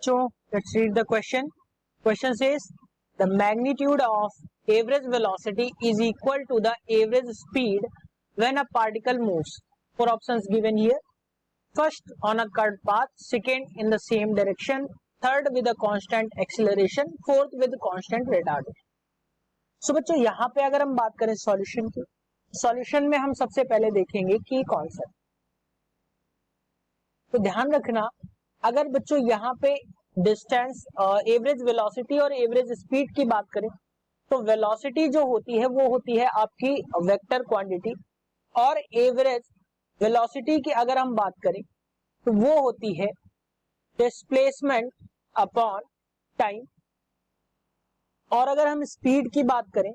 बच्चों, let's read the question. Question says the magnitude of average velocity is equal to the average speed when a particle moves. Four options given here. First on a curved path, second in the same direction, third with a constant acceleration, fourth with constant retardation. So बच्चों यहाँ पे अगर हम बात करें solution की, solution में हम सबसे पहले देखेंगे की कॉन्सेप्ट. तो ध्यान रखना, अगर बच्चों यहाँ पे डिस्टेंस, एवरेज वेलोसिटी और एवरेज स्पीड की बात करें तो वेलोसिटी जो होती है वो होती है आपकी वेक्टर क्वांटिटी, और एवरेज वेलोसिटी की अगर हम बात करें तो वो होती है डिस्प्लेसमेंट अपॉन टाइम. और अगर हम स्पीड की बात करें,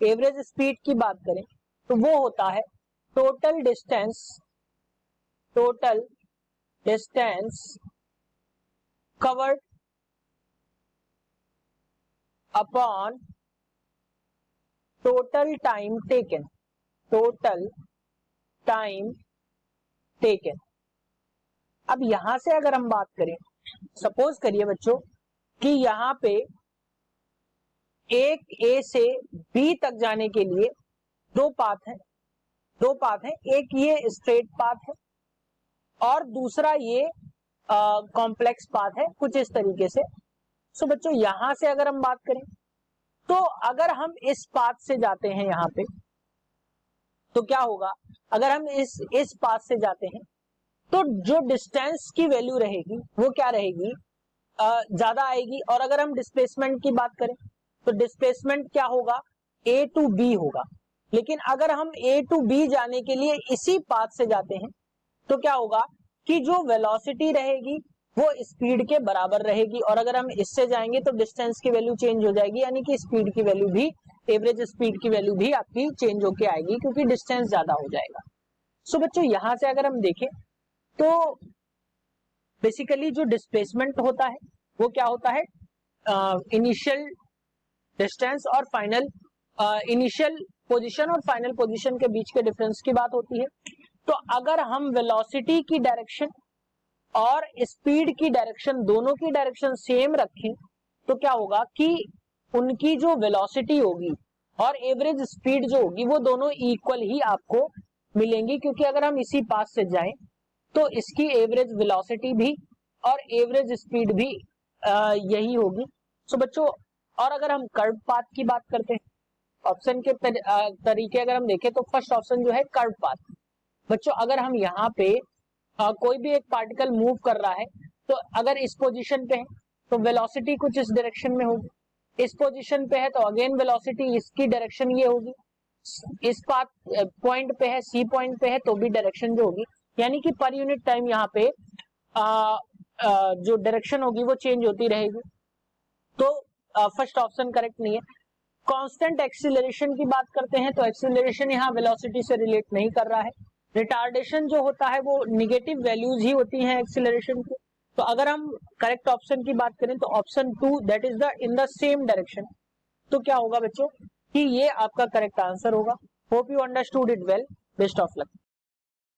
एवरेज स्पीड की बात करें तो वो होता है total distance covered upon total time taken. अब यहां से अगर हम बात करें, सपोज करिए बच्चों कि यहां पे एक ए से बी तक जाने के लिए दो पाथ हैं. एक ये स्ट्रेट पाथ है और दूसरा ये कॉम्प्लेक्स पाथ है, कुछ इस तरीके से. सो बच्चों यहां से अगर हम बात करें तो अगर हम इस पाथ से जाते हैं यहां पे तो क्या होगा, अगर हम इस पाथ से जाते हैं तो जो डिस्टेंस की वैल्यू रहेगी वो क्या रहेगी, ज्यादा आएगी. और अगर हम डिस्प्लेसमेंट की बात करें तो डिस्प्लेसमेंट क्या होगा, ए टू बी होगा. लेकिन अगर हम ए टू बी जाने के लिए इसी पाथ से जाते हैं तो क्या होगा कि जो वेलोसिटी रहेगी वो स्पीड के बराबर रहेगी. और अगर हम इससे जाएंगे तो डिस्टेंस की वैल्यू चेंज हो जाएगी, यानी कि स्पीड की वैल्यू भी, एवरेज स्पीड की वैल्यू भी आपकी चेंज होके आएगी क्योंकि डिस्टेंस ज्यादा हो जाएगा. सो बच्चों यहां से अगर हम देखें तो बेसिकली जो डिस्प्लेसमेंट होता है वो क्या होता है, इनिशियल डिस्टेंस और फाइनल, इनिशियल पोजीशन और फाइनल पोजीशन के बीच के डिफरेंस की बात होती है. तो अगर हम वेलोसिटी की डायरेक्शन और स्पीड की डायरेक्शन, दोनों की डायरेक्शन सेम रखें तो क्या होगा कि उनकी जो वेलोसिटी होगी और एवरेज स्पीड जो होगी वो दोनों इक्वल ही आपको मिलेंगी, क्योंकि अगर हम इसी पाथ से जाएं तो इसकी एवरेज वेलोसिटी भी और एवरेज स्पीड भी यही होगी. सो बच्चों, और अगर हम कर्व पाथ की बात करते हैं, ऑप्शन के तरीके अगर हम देखें तो फर्स्ट ऑप्शन जो है कर्व पाथ. बच्चों अगर हम यहाँ पे कोई भी एक पार्टिकल मूव कर रहा है तो अगर इस पोजीशन पे है तो वेलोसिटी कुछ इस डायरेक्शन में होगी, इस पोजीशन पे है तो अगेन वेलोसिटी इसकी डायरेक्शन ये होगी, इस पाथ पॉइंट पे है, सी पॉइंट पे है तो भी डायरेक्शन जो होगी, यानी कि पर यूनिट टाइम यहाँ पे जो डायरेक्शन होगी वो चेंज होती रहेगी. तो फर्स्ट ऑप्शन करेक्ट नहीं है. कांस्टेंट एक्सीलरेशन की बात करते हैं तो एक्सीलरेशन यहाँ वेलोसिटी से रिलेट नहीं कर रहा है. रिटार्डेशन जो होता है वो निगेटिव वैल्यूज ही होती हैं एक्सीलरेशन की. तो अगर हम करेक्ट ऑप्शन की बात करें तो option 2 that is the in the same direction, तो क्या होगा बच्चों कि ये आपका करेक्ट आंसर होगा. Hope you understood it well. Best of luck.